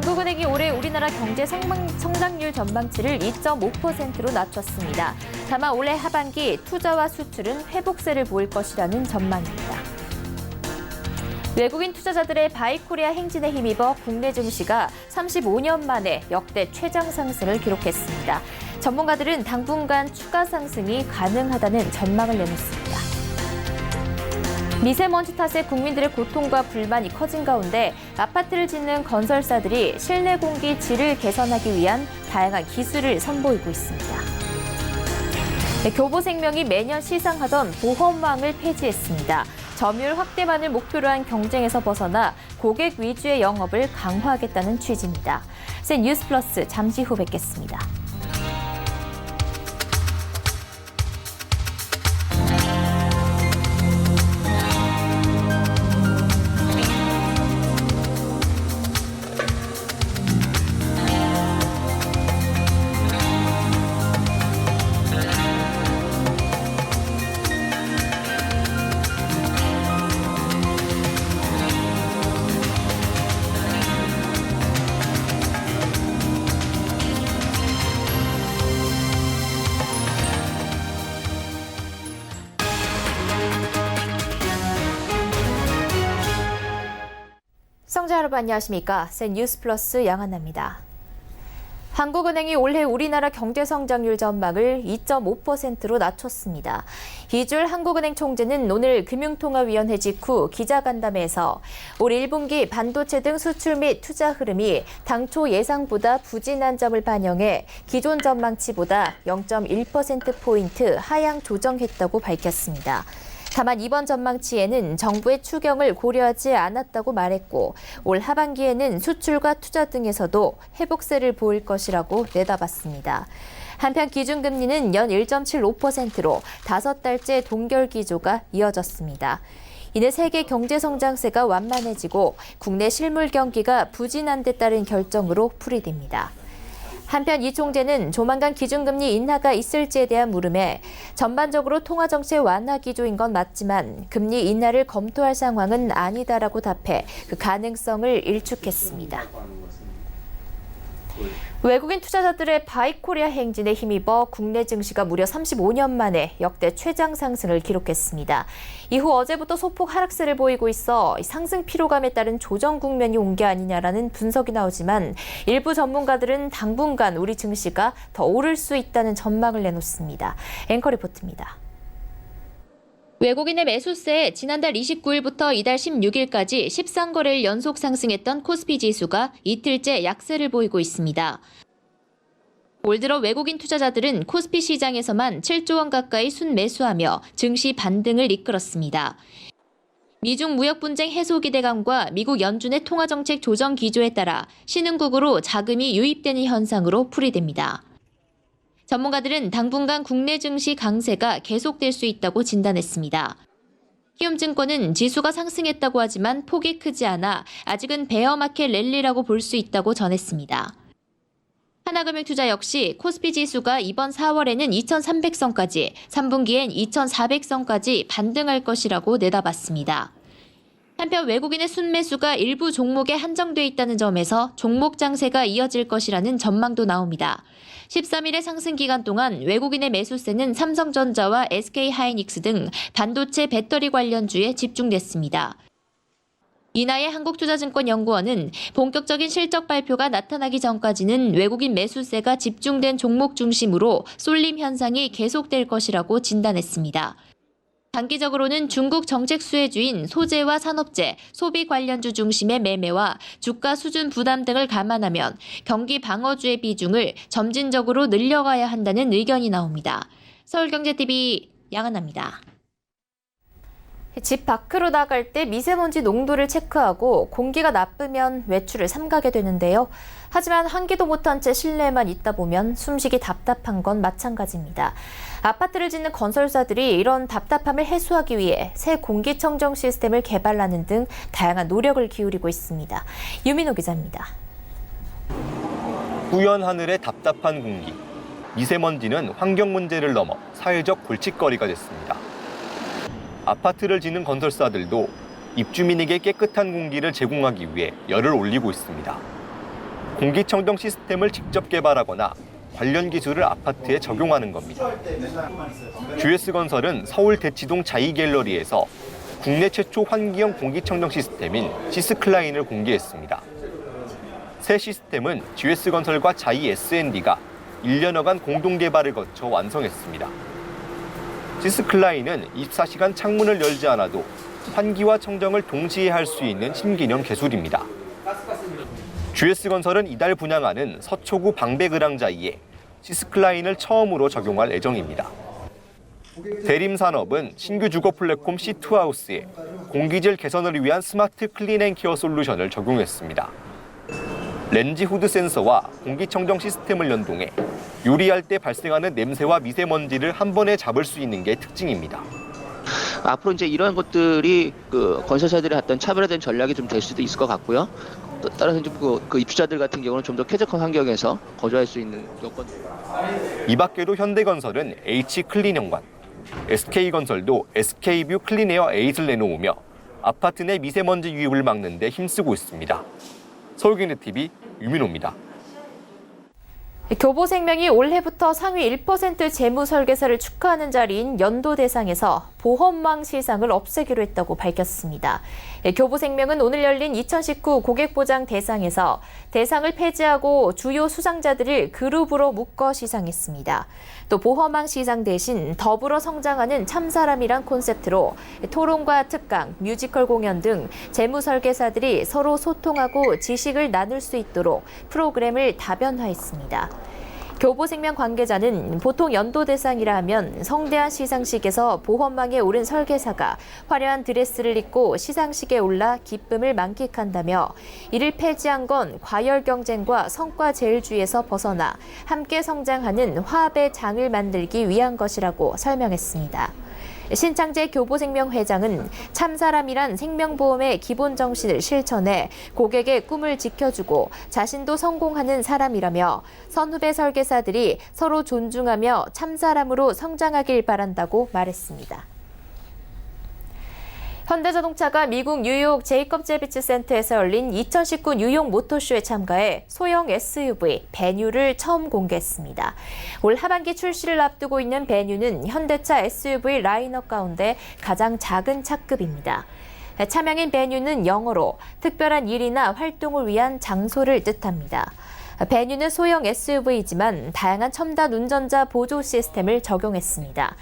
한국은행이 올해 우리나라 경제 성장률 전망치를 2.5%로 낮췄습니다. 다만 올해 하반기 투자와 수출은 회복세를 보일 것이라는 전망입니다. 외국인 투자자들의 바이코리아 행진에 힘입어 국내 증시가 35년 만에 역대 최장 상승을 기록했습니다. 전문가들은 당분간 추가 상승이 가능하다는 전망을 내놓습니다. 미세먼지 탓에 국민들의 고통과 불만이 커진 가운데 아파트를 짓는 건설사들이 실내 공기 질을 개선하기 위한 다양한 기술을 선보이고 있습니다. 교보생명이 매년 시상하던 보험왕을 폐지했습니다. 점유율 확대만을 목표로 한 경쟁에서 벗어나 고객 위주의 영업을 강화하겠다는 취지입니다. 센 뉴스 플러스 잠시 후 뵙겠습니다. 시청자 여러분 안녕하십니까? 센 뉴스 플러스 양한나입니다. 한국은행이 올해 우리나라 경제 성장률 전망을 2.5%로 낮췄습니다. 이주일 한국은행 총재는 오늘 금융통화위원회 직후 기자간담회에서 올 1분기 반도체 등 수출 및 투자 흐름이 당초 예상보다 부진한 점을 반영해 기존 전망치보다 0.1%포인트 하향 조정했다고 밝혔습니다. 다만 이번 전망치에는 정부의 추경을 고려하지 않았다고 말했고 올 하반기에는 수출과 투자 등에서도 회복세를 보일 것이라고 내다봤습니다. 한편 기준금리는 연 1.75%로 5달째 동결 기조가 이어졌습니다. 이는 세계 경제 성장세가 완만해지고 국내 실물 경기가 부진한 데 따른 결정으로 풀이됩니다. 한편 이 총재는 조만간 기준금리 인하가 있을지에 대한 물음에 전반적으로 통화정책 완화 기조인 건 맞지만 금리 인하를 검토할 상황은 아니다라고 답해 그 가능성을 일축했습니다. 외국인 투자자들의 바이코리아 행진에 힘입어 국내 증시가 무려 35년 만에 역대 최장 상승을 기록했습니다. 이후 어제부터 소폭 하락세를 보이고 있어 상승 피로감에 따른 조정 국면이 온 게 아니냐라는 분석이 나오지만 일부 전문가들은 당분간 우리 증시가 더 오를 수 있다는 전망을 내놓습니다. 앵커 리포트입니다. 외국인의 매수세에 지난달 29일부터 이달 16일까지 13거래일 연속 상승했던 코스피 지수가 이틀째 약세를 보이고 있습니다. 올 들어 외국인 투자자들은 코스피 시장에서만 7조 원 가까이 순매수하며 증시 반등을 이끌었습니다. 미중 무역 분쟁 해소 기대감과 미국 연준의 통화정책 조정 기조에 따라 신흥국으로 자금이 유입되는 현상으로 풀이됩니다. 전문가들은 당분간 국내 증시 강세가 계속될 수 있다고 진단했습니다. 키움증권은 지수가 상승했다고 하지만 폭이 크지 않아 아직은 베어마켓 랠리라고 볼 수 있다고 전했습니다. 하나금융투자 역시 코스피 지수가 이번 4월에는 2,300선까지, 3분기엔 2,400선까지 반등할 것이라고 내다봤습니다. 한편 외국인의 순매수가 일부 종목에 한정돼 있다는 점에서 종목 장세가 이어질 것이라는 전망도 나옵니다. 13일의 상승 기간 동안 외국인의 매수세는 삼성전자와 SK하이닉스 등 반도체 배터리 관련주에 집중됐습니다. 이나의 한국투자증권연구원은 본격적인 실적 발표가 나타나기 전까지는 외국인 매수세가 집중된 종목 중심으로 쏠림 현상이 계속될 것이라고 진단했습니다. 단기적으로는 중국 정책 수혜주인 소재와 산업재, 소비 관련주 중심의 매매와 주가 수준 부담 등을 감안하면 경기 방어주의 비중을 점진적으로 늘려가야 한다는 의견이 나옵니다. 서울경제TV 양한나입니다. 집 밖으로 나갈 때 미세먼지 농도를 체크하고 공기가 나쁘면 외출을 삼가게 되는데요. 하지만 환기도 못한 채 실내에만 있다 보면 숨쉬기 답답한 건 마찬가지입니다. 아파트를 짓는 건설사들이 이런 답답함을 해소하기 위해 새 공기청정 시스템을 개발하는 등 다양한 노력을 기울이고 있습니다. 유민호 기자입니다. 뿌연 하늘의 답답한 공기. 미세먼지는 환경 문제를 넘어 사회적 골칫거리가 됐습니다. 아파트를 짓는 건설사들도 입주민에게 깨끗한 공기를 제공하기 위해 열을 올리고 있습니다. 공기청정 시스템을 직접 개발하거나 관련 기술을 아파트에 적용하는 겁니다. GS건설은 서울 대치동 자이갤러리에서 국내 최초 환기형 공기청정 시스템인 시스클라인을 공개했습니다. 새 시스템은 GS건설과 자이 S&D가 1년여간 공동 개발을 거쳐 완성했습니다. 시스클라인은 24시간 창문을 열지 않아도 환기와 청정을 동시에 할 수 있는 신기념 기술입니다. GS건설은 이달 분양하는 서초구 방배그랑자이에 시스클라인을 처음으로 적용할 예정입니다. 대림산업은 신규 주거 플랫폼 C2하우스에 공기질 개선을 위한 스마트 클린앤케어 솔루션을 적용했습니다. 렌지 후드 센서와 공기청정 시스템을 연동해 요리할 때 발생하는 냄새와 미세먼지를 한 번에 잡을 수 있는 게 특징입니다. 앞으로 이제 이런 것들이 그 건설사들의 어떤 차별화된 전략이 좀 될 수도 있을 것 같고요. 따라서 이제 그 입주자들 같은 경우는 좀 더 쾌적한 환경에서 거주할 수 있는 여건. 이 밖에도 현대건설은 H클린현관, SK건설도 SK뷰 클린에어 8을 내놓으며 아파트 내 미세먼지 유입을 막는 데 힘쓰고 있습니다. 서울경제TV 유민호입니다. 교보생명이 올해부터 상위 1% 재무 설계사를 축하하는 자리인 연도대상에서 보험망 시상을 없애기로 했다고 밝혔습니다. 교보생명은 오늘 열린 2019 고객보장 대상에서 대상을 폐지하고 주요 수상자들을 그룹으로 묶어 시상했습니다. 또 보험망 시상 대신 더불어 성장하는 참사람이란 콘셉트로 토론과 특강, 뮤지컬 공연 등 재무 설계사들이 서로 소통하고 지식을 나눌 수 있도록 프로그램을 다변화했습니다. 교보생명 관계자는 보통 연도 대상이라 하면 성대한 시상식에서 보험망에 오른 설계사가 화려한 드레스를 입고 시상식에 올라 기쁨을 만끽한다며 이를 폐지한 건 과열 경쟁과 성과 제일주의에서 벗어나 함께 성장하는 화합의 장을 만들기 위한 것이라고 설명했습니다. 신창재 교보생명 회장은 참사람이란 생명보험의 기본 정신을 실천해 고객의 꿈을 지켜주고 자신도 성공하는 사람이라며 선후배 설계사들이 서로 존중하며 참사람으로 성장하길 바란다고 말했습니다. 현대자동차가 미국 뉴욕 제이컵 제비치 센터에서 열린 2019 뉴욕 모터쇼에 참가해 소형 SUV 베뉴를 처음 공개했습니다. 올 하반기 출시를 앞두고 있는 베뉴는 현대차 SUV 라인업 가운데 가장 작은 차급입니다. 차명인 베뉴는 영어로 특별한 일이나 활동을 위한 장소를 뜻합니다. 베뉴는 소형 SUV이지만 다양한 첨단 운전자 보조 시스템을 적용했습니다.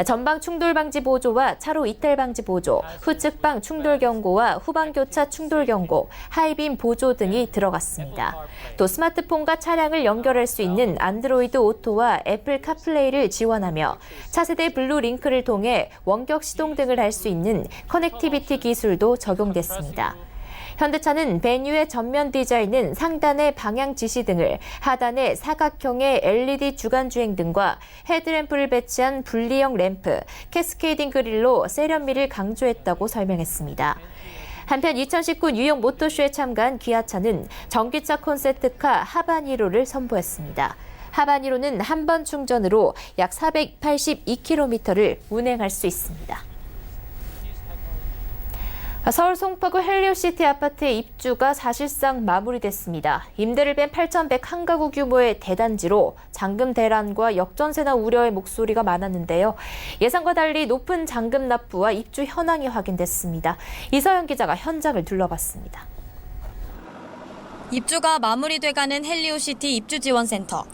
전방 충돌 방지 보조와 차로 이탈 방지 보조, 후측방 충돌 경고와 후방 교차 충돌 경고, 하이빔 보조 등이 들어갔습니다. 또 스마트폰과 차량을 연결할 수 있는 안드로이드 오토와 애플 카플레이를 지원하며 차세대 블루 링크를 통해 원격 시동 등을 할 수 있는 커넥티비티 기술도 적용됐습니다. 현대차는 베뉴의 전면 디자인은 상단의 방향 지시 등을, 하단의 사각형의 LED 주간 주행 등과 헤드램프를 배치한 분리형 램프, 캐스케이딩 그릴로 세련미를 강조했다고 설명했습니다. 한편 2019 뉴욕 모터쇼에 참가한 기아차는 전기차 콘셉트카 하바니로를 선보였습니다. 하바니로는 한 번 충전으로 약 482km를 운행할 수 있습니다. 서울 송파구 헬리오시티 아파트의 입주가 사실상 마무리됐습니다. 임대를 뺀 8,101가구 규모의 대단지로 잔금 대란과 역전세나 우려의 목소리가 많았는데요. 예상과 달리 높은 잔금 납부와 입주 현황이 확인됐습니다. 이서영 기자가 현장을 둘러봤습니다. 입주가 마무리돼가는 헬리오시티 입주지원센터.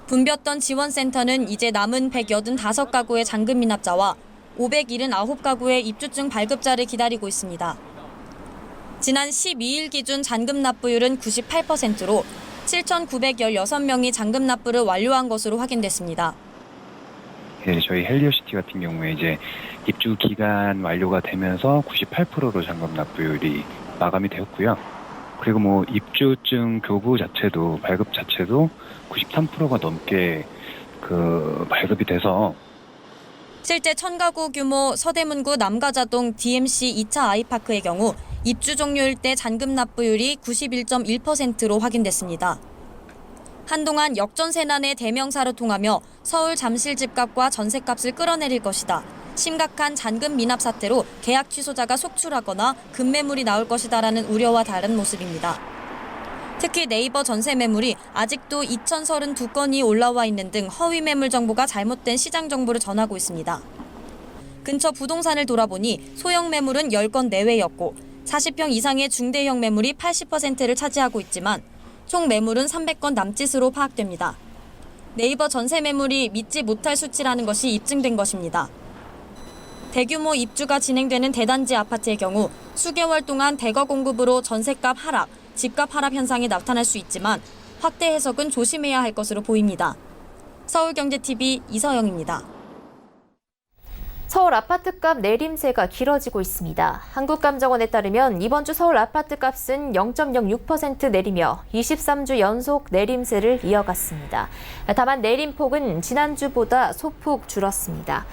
붐볐던 지원센터는 이제 남은 185가구의 잔금 미납자와 579가구의 입주증 발급자를 기다리고 있습니다. 지난 12일 기준 잔금 납부율은 98%로 7,916명이 잔금 납부를 완료한 것으로 확인됐습니다. 네, 저희 헬리오시티 같은 경우에 이제 입주 기간 완료가 되면서 98%로 잔금 납부율이 마감이 되었고요. 그리고 입주증 교부 자체도 발급 자체도 93%가 넘게 발급이 돼서 실제 1,000가구 규모 서대문구 남가자동 DMC 2차 아이파크의 경우 입주 종료일 때 잔금 납부율이 91.1%로 확인됐습니다. 한동안 역전세난의 대명사로 통하며 서울 잠실 집값과 전세값을 끌어내릴 것이다. 심각한 잔금 미납 사태로 계약 취소자가 속출하거나 급매물이 나올 것이다라는 우려와 다른 모습입니다. 특히 네이버 전세 매물이 아직도 2,032건이 올라와 있는 등 허위 매물 정보가 잘못된 시장 정보를 전하고 있습니다. 근처 부동산을 돌아보니 소형 매물은 10건 내외였고 40평 이상의 중대형 매물이 80%를 차지하고 있지만 총 매물은 300건 남짓으로 파악됩니다. 네이버 전세 매물이 믿지 못할 수치라는 것이 입증된 것입니다. 대규모 입주가 진행되는 대단지 아파트의 경우 수개월 동안 대거 공급으로 전셋값 하락, 집값 하락 현상이 나타날 수 있지만 확대 해석은 조심해야 할 것으로 보입니다. 서울경제TV 이서영입니다. 서울 아파트값 내림세가 길어지고 있습니다. 한국감정원에 따르면 이번 주 서울 아파트값은 0.06% 내리며 23주 연속 내림세를 이어갔습니다. 다만 내림폭은 지난주보다 소폭 줄었습니다.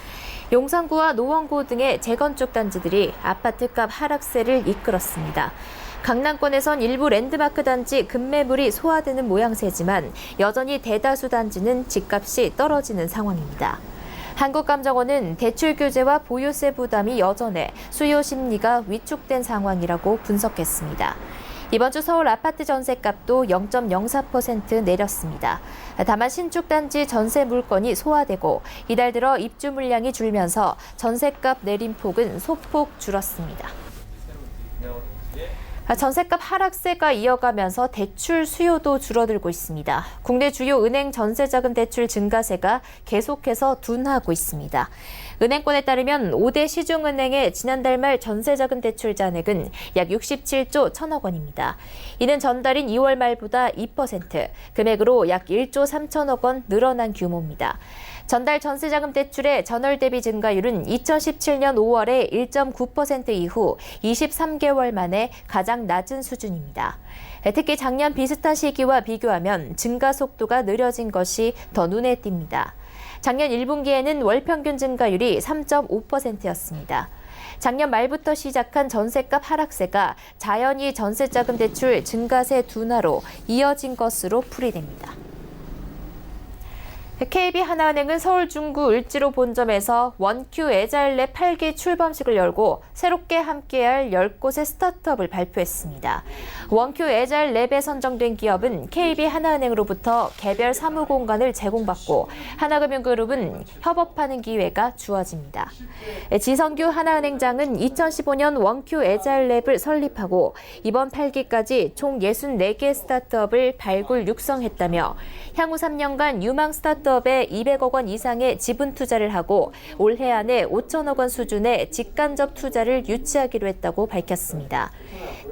용산구와 노원구 등의 재건축 단지들이 아파트값 하락세를 이끌었습니다. 강남권에선 일부 랜드마크 단지 급매물이 소화되는 모양새지만 여전히 대다수 단지는 집값이 떨어지는 상황입니다. 한국감정원은 대출 규제와 보유세 부담이 여전해 수요 심리가 위축된 상황이라고 분석했습니다. 이번 주 서울 아파트 전셋값도 0.04% 내렸습니다. 다만 신축 단지 전세 물건이 소화되고 이달 들어 입주 물량이 줄면서 전셋값 내림폭은 소폭 줄었습니다. 전셋값 하락세가 이어가면서 대출 수요도 줄어들고 있습니다. 국내 주요 은행 전세자금 대출 증가세가 계속해서 둔화하고 있습니다. 은행권에 따르면 5대 시중은행의 지난달 말 전세자금 대출 잔액은 약 67조 1천억 원입니다. 이는 전달인 2월 말보다 2%, 금액으로 약 1조 3천억 원 늘어난 규모입니다. 전달 전세자금 대출의 전월 대비 증가율은 2017년 5월에 1.9% 이후 23개월 만에 가장 낮은 수준입니다. 특히 작년 비슷한 시기와 비교하면 증가 속도가 느려진 것이 더 눈에 띕니다. 작년 1분기에는 월 평균 증가율이 3.5%였습니다. 작년 말부터 시작한 전셋값 하락세가 자연히 전세자금 대출 증가세 둔화로 이어진 것으로 풀이됩니다. KB하나은행은 서울 중구 을지로 본점에서 원큐 애자일랩 8기 출범식을 열고 새롭게 함께할 10곳의 스타트업을 발표했습니다. 원큐 애자일랩에 선정된 기업은 KB하나은행으로부터 개별 사무 공간을 제공받고 하나금융그룹은 협업하는 기회가 주어집니다. 지성규 하나은행장은 2015년 원큐 애자일랩을 설립하고 이번 8기까지 총 64개 스타트업을 발굴 육성했다며 향후 3년간 유망 스타트업에 200억 원 이상의 지분 투자를 하고 올해 안에 5천억 원 수준의 직간접 투자를 유치하기로 했다고 밝혔습니다.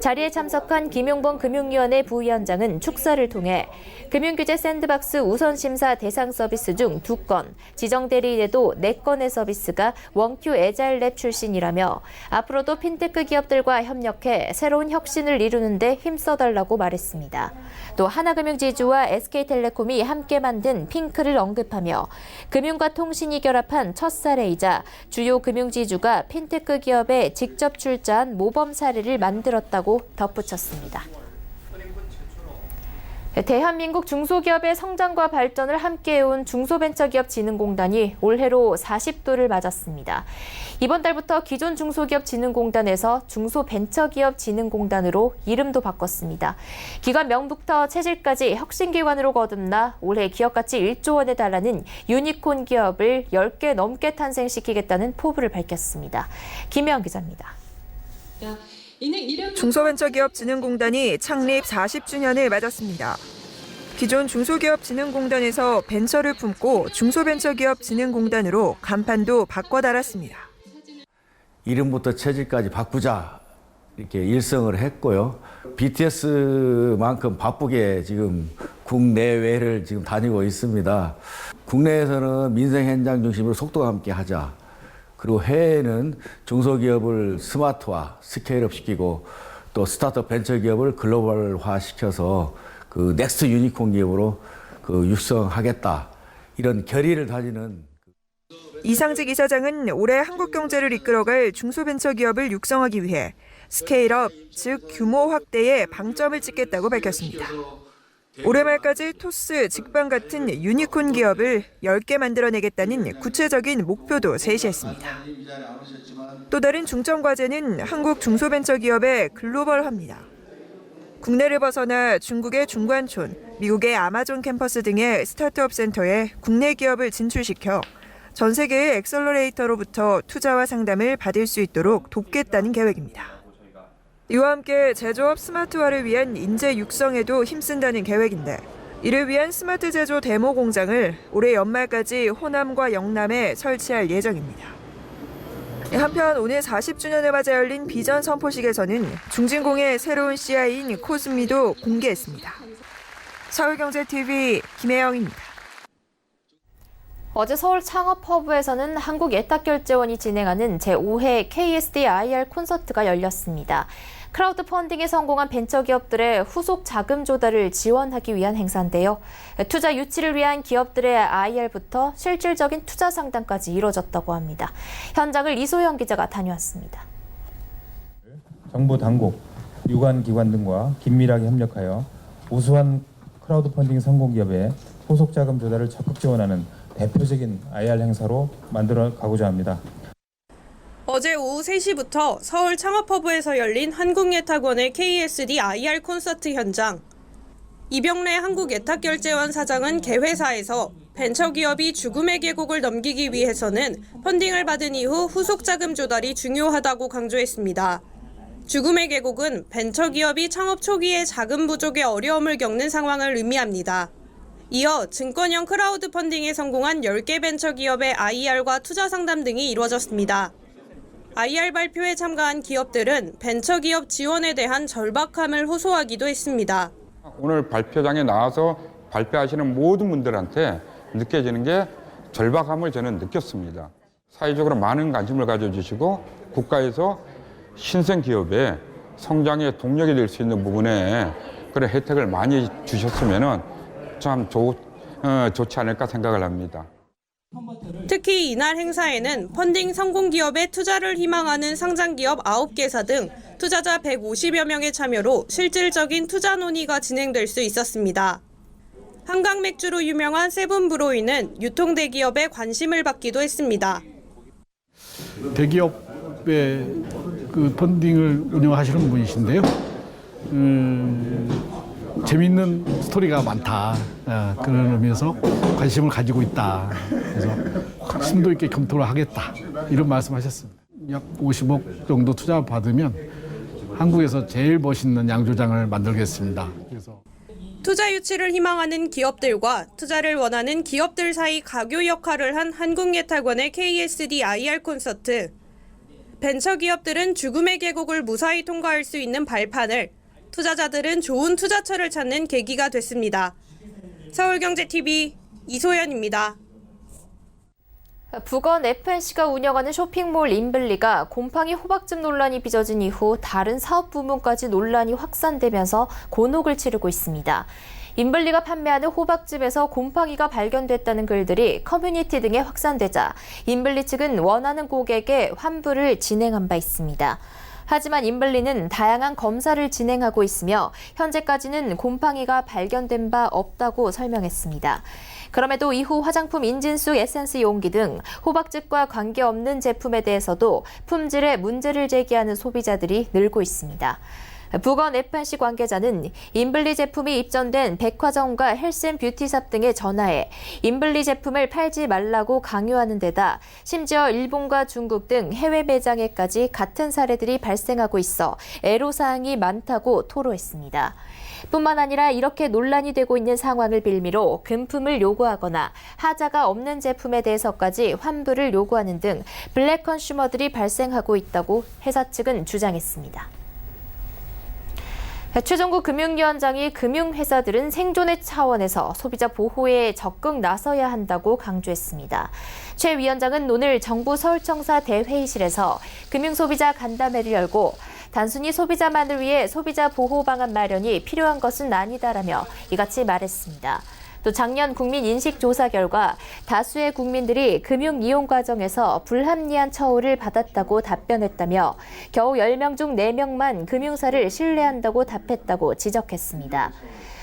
자리에 참석한 김용범 금융위원회 부위원장은 축사를 통해 금융규제 샌드박스 우선심사 대상 서비스 중 2건, 지정 대리인에도 4건의 서비스가 원큐 애자일랩 출신이라며 앞으로도 핀테크 기업들과 협력해 새로운 혁신을 이루는 데 힘써달라고 말했습니다. 또 하나금융지주와 SK텔레콤이 함께 만든 핑크를 언급하며 금융과 통신이 결합한 첫 사례이자 주요 금융지주가 핀테크 기업에 직접 출자한 모범 사례를 만들었다고 덧붙였습니다. 대한민국 중소기업의 성장과 발전을 함께해온 중소벤처기업진흥공단이 올해로 40도를 맞았습니다. 이번 달부터 기존 중소기업진흥공단에서 중소벤처기업진흥공단으로 이름도 바꿨습니다. 기관 명부터 체질까지 혁신기관으로 거듭나 올해 기업가치 1조 원에 달하는 유니콘 기업을 10개 넘게 탄생시키겠다는 포부를 밝혔습니다. 김혜영 기자입니다. 중소벤처기업진흥공단이 창립 40주년을 맞았습니다. 기존 중소기업진흥공단에서 벤처를 품고 중소벤처기업진흥공단으로 간판도 바꿔 달았습니다. 이름부터 체질까지 바꾸자 이렇게 일성을 했고요. BTS만큼 바쁘게 지금 국내외를 지금 다니고 있습니다. 국내에서는 민생 현장 중심으로 속도와 함께 하자. 그리고 해외에는 중소기업을 스마트화, 스케일업 시키고 또 스타트업 벤처기업을 글로벌화 시켜서 그 넥스트 유니콘 기업으로 그 육성하겠다. 이런 결의를 다지는. 이상직 이사장은 올해 한국 경제를 이끌어갈 중소벤처기업을 육성하기 위해 스케일업, 즉 규모 확대에 방점을 찍겠다고 밝혔습니다. 올해 말까지 토스, 직방 같은 유니콘 기업을 10개 만들어내겠다는 구체적인 목표도 제시했습니다. 또 다른 중점 과제는 한국 중소벤처기업의 글로벌화입니다. 국내를 벗어나 중국의 중관촌, 미국의 아마존 캠퍼스 등의 스타트업 센터에 국내 기업을 진출시켜 전 세계의 엑셀러레이터로부터 투자와 상담을 받을 수 있도록 돕겠다는 계획입니다. 이와 함께 제조업 스마트화를 위한 인재 육성에도 힘쓴다는 계획인데 이를 위한 스마트 제조 데모 공장을 올해 연말까지 호남과 영남에 설치할 예정입니다. 한편 오늘 40주년을 맞아 열린 비전 선포식에서는 중진공의 새로운 CI인 코스미도 공개했습니다. 서울경제TV 김혜영입니다. 어제 서울 창업허브에서는 한국예탁결제원이 진행하는 제5회 KSD-IR 콘서트가 열렸습니다. 크라우드 펀딩에 성공한 벤처기업들의 후속 자금 조달을 지원하기 위한 행사인데요. 투자 유치를 위한 기업들의 IR부터 실질적인 투자 상담까지 이뤄졌다고 합니다. 현장을 이소영 기자가 다녀왔습니다. 정부 당국, 유관 기관 등과 긴밀하게 협력하여 우수한 크라우드 펀딩 성공 기업의 후속 자금 조달을 적극 지원하는 대표적인 IR 행사로 만들어 가고자 합니다. 어제 오후 3시부터 서울 창업허브에서 열린 한국예탁원의 KSD-IR 콘서트 현장. 이병래 한국예탁결제원 사장은 개회사에서 벤처기업이 죽음의 계곡을 넘기기 위해서는 펀딩을 받은 이후 후속 자금 조달이 중요하다고 강조했습니다. 죽음의 계곡은 벤처기업이 창업 초기에 자금 부족의 어려움을 겪는 상황을 의미합니다. 이어 증권형 크라우드 펀딩에 성공한 10개 벤처기업의 IR과 투자 상담 등이 이루어졌습니다. IR 발표에 참가한 기업들은 벤처기업 지원에 대한 절박함을 호소하기도 했습니다. 오늘 발표장에 나와서 발표하시는 모든 분들한테 느껴지는 게 절박함을 저는 느꼈습니다. 사회적으로 많은 관심을 가져주시고 국가에서 신생기업의 성장의 동력이 될 수 있는 부분에 그런 혜택을 많이 주셨으면 참 좋지 않을까 생각을 합니다. 특히 이날 행사에는 펀딩 성공 기업에 투자를 희망하는 상장기업 9개사 등 투자자 150여 명의 참여로 실질적인 투자 논의가 진행될 수 있었습니다. 한강 맥주로 유명한 세븐브로이는 유통대기업의 관심을 받기도 했습니다. 대기업의 그 펀딩을 운영하시는 분이신데요. 재미있는 스토리가 많다. 그런 의미에서 관심을 가지고 있다. 그래서 심도 있게 검토를 하겠다. 이런 말씀하셨습니다. 약 50억 정도 투자 받으면 한국에서 제일 멋있는 양조장을 만들겠습니다. 그래서 투자 유치를 희망하는 기업들과 투자를 원하는 기업들 사이 가교 역할을 한 한국예탁원의 KSD-IR 콘서트. 벤처기업들은 죽음의 계곡을 무사히 통과할 수 있는 발판을, 투자자들은 좋은 투자처를 찾는 계기가 됐습니다. 서울경제TV 이소연입니다. 북언 FNC가 운영하는 쇼핑몰 인블리가 곰팡이 호박즙 논란이 빚어진 이후 다른 사업 부문까지 논란이 확산되면서 곤혹을 치르고 있습니다. 인블리가 판매하는 호박즙에서 곰팡이가 발견됐다는 글들이 커뮤니티 등에 확산되자 인블리 측은 원하는 고객에 환불을 진행한 바 있습니다. 하지만 인블리는 다양한 검사를 진행하고 있으며 현재까지는 곰팡이가 발견된 바 없다고 설명했습니다. 그럼에도 이후 화장품 인진수 에센스 용기 등 호박즙과 관계없는 제품에 대해서도 품질에 문제를 제기하는 소비자들이 늘고 있습니다. 북언 FNC 관계자는 인블리 제품이 입점된 백화점과 헬스앤뷰티샵 등에 전화해 인블리 제품을 팔지 말라고 강요하는 데다 심지어 일본과 중국 등 해외 매장에까지 같은 사례들이 발생하고 있어 애로사항이 많다고 토로했습니다. 뿐만 아니라 이렇게 논란이 되고 있는 상황을 빌미로 금품을 요구하거나 하자가 없는 제품에 대해서까지 환불을 요구하는 등 블랙 컨슈머들이 발생하고 있다고 회사 측은 주장했습니다. 최종국 금융위원장이 금융회사들은 생존의 차원에서 소비자 보호에 적극 나서야 한다고 강조했습니다. 최 위원장은 오늘 정부 서울청사 대회의실에서 금융소비자 간담회를 열고 단순히 소비자만을 위해 소비자 보호 방안 마련이 필요한 것은 아니다라며 이같이 말했습니다. 또 작년 국민 인식 조사 결과 다수의 국민들이 금융 이용 과정에서 불합리한 처우를 받았다고 답변했다며 겨우 10명 중 4명만 금융사를 신뢰한다고 답했다고 지적했습니다.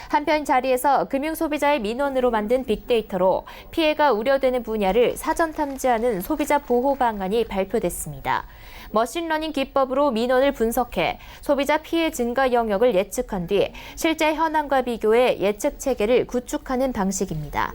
한편 자리에서 금융소비자의 민원으로 만든 빅데이터로 피해가 우려되는 분야를 사전 탐지하는 소비자 보호 방안이 발표됐습니다. 머신러닝 기법으로 민원을 분석해 소비자 피해 증가 영역을 예측한 뒤 실제 현황과 비교해 예측 체계를 구축하는 방식입니다.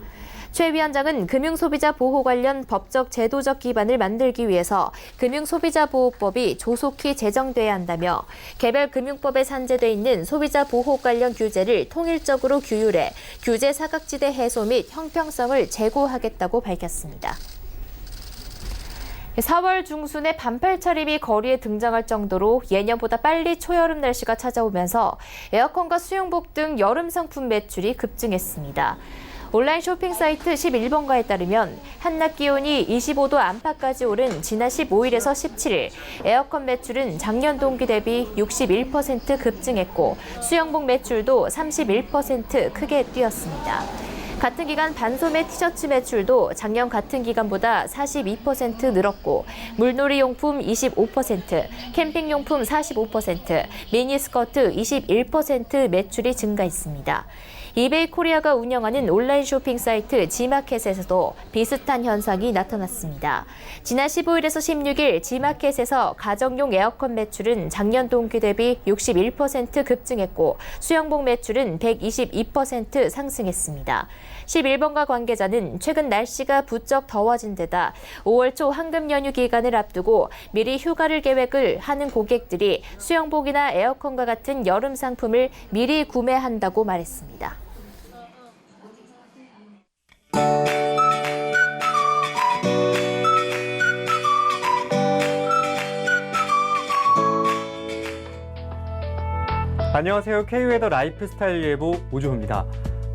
최 위원장은 금융소비자 보호 관련 법적 제도적 기반을 만들기 위해서 금융소비자보호법이 조속히 제정돼야 한다며 개별 금융법에 산재돼 있는 소비자 보호 관련 규제를 통일적으로 규율해 규제 사각지대 해소 및 형평성을 제고하겠다고 밝혔습니다. 4월 중순에 반팔 차림이 거리에 등장할 정도로 예년보다 빨리 초여름 날씨가 찾아오면서 에어컨과 수영복 등 여름 상품 매출이 급증했습니다. 온라인 쇼핑 사이트 11번가에 따르면 한낮 기온이 25도 안팎까지 오른 지난 15일에서 17일 에어컨 매출은 작년 동기 대비 61% 급증했고 수영복 매출도 31% 크게 뛰었습니다. 같은 기간 반소매 티셔츠 매출도 작년 같은 기간보다 42% 늘었고 물놀이 용품 25%, 캠핑 용품 45%, 미니스커트 21% 매출이 증가했습니다. 이베이 코리아가 운영하는 온라인 쇼핑 사이트 지마켓에서도 비슷한 현상이 나타났습니다. 지난 15일에서 16일 지마켓에서 가정용 에어컨 매출은 작년 동기 대비 61% 급증했고 수영복 매출은 122% 상승했습니다. 11번가 관계자는 최근 날씨가 부쩍 더워진 데다 5월 초 황금 연휴 기간을 앞두고 미리 휴가를 계획을 하는 고객들이 수영복이나 에어컨과 같은 여름 상품을 미리 구매한다고 말했습니다. 안녕하세요. K웨더 라이프스타일 예보 오주호입니다.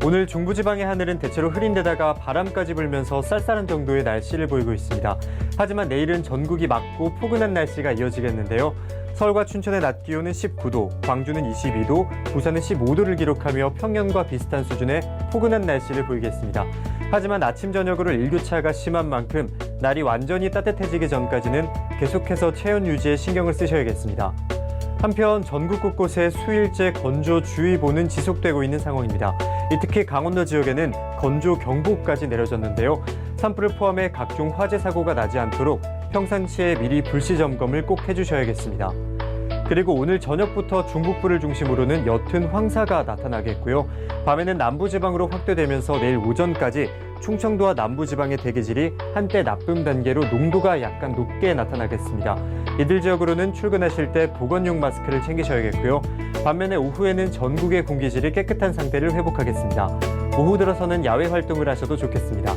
오늘 중부지방의 하늘은 대체로 흐린 데다가 바람까지 불면서 쌀쌀한 정도의 날씨를 보이고 있습니다. 하지만 내일은 전국이 맑고 포근한 날씨가 이어지겠는데요. 서울과 춘천의 낮 기온은 19도, 광주는 22도, 부산은 15도를 기록하며 평년과 비슷한 수준의 포근한 날씨를 보이겠습니다. 하지만 아침 저녁으로 일교차가 심한 만큼 날이 완전히 따뜻해지기 전까지는 계속해서 체온 유지에 신경을 쓰셔야겠습니다. 한편 전국 곳곳에 수일째 건조주의보는 지속되고 있는 상황입니다. 특히 강원도 지역에는 건조경보까지 내려졌는데요. 산불을 포함해 각종 화재 사고가 나지 않도록 평상시에 미리 불시 점검을 꼭 해주셔야겠습니다. 그리고 오늘 저녁부터 중북부를 중심으로는 옅은 황사가 나타나겠고요. 밤에는 남부지방으로 확대되면서 내일 오전까지 충청도와 남부지방의 대기질이 한때 나쁨 단계로 농도가 약간 높게 나타나겠습니다. 이들 지역으로는 출근하실 때 보건용 마스크를 챙기셔야겠고요. 반면에 오후에는 전국의 공기질이 깨끗한 상태를 회복하겠습니다. 오후 들어서는 야외 활동을 하셔도 좋겠습니다.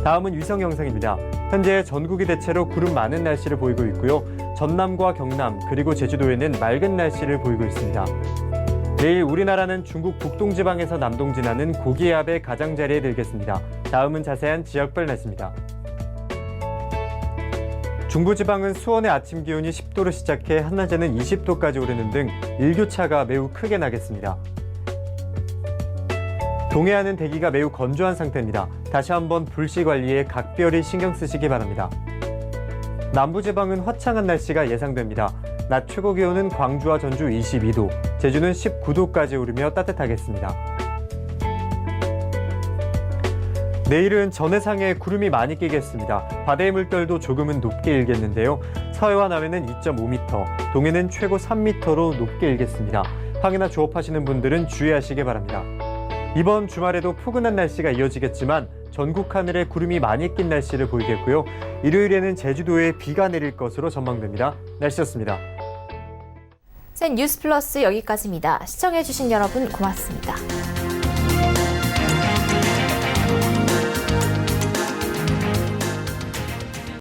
다음은 위성 영상입니다. 현재 전국이 대체로 구름 많은 날씨를 보이고 있고요. 전남과 경남 그리고 제주도에는 맑은 날씨를 보이고 있습니다. 내일 우리나라는 중국 북동지방에서 남동 지나는 고기압의 가장자리에 들겠습니다. 다음은 자세한 지역별 날씨입니다. 중부지방은 수원의 아침 기온이 10도로 시작해 한낮에는 20도까지 오르는 등 일교차가 매우 크게 나겠습니다. 동해안은 대기가 매우 건조한 상태입니다. 다시 한번 불씨 관리에 각별히 신경 쓰시기 바랍니다. 남부지방은 화창한 날씨가 예상됩니다. 낮 최고 기온은 광주와 전주 22도, 제주는 19도까지 오르며 따뜻하겠습니다. 내일은 전해상에 구름이 많이 끼겠습니다. 바다의 물결도 조금은 높게 일겠는데요. 서해와 남해는 2.5m, 동해는 최고 3m로 높게 일겠습니다. 항해나 조업하시는 분들은 주의하시기 바랍니다. 이번 주말에도 포근한 날씨가 이어지겠지만 전국 하늘에 구름이 많이 낀 날씨를 보이겠고요. 일요일에는 제주도에 비가 내릴 것으로 전망됩니다. 날씨였습니다. 뉴스 플러스 여기까지입니다. 시청해주신 여러분 고맙습니다.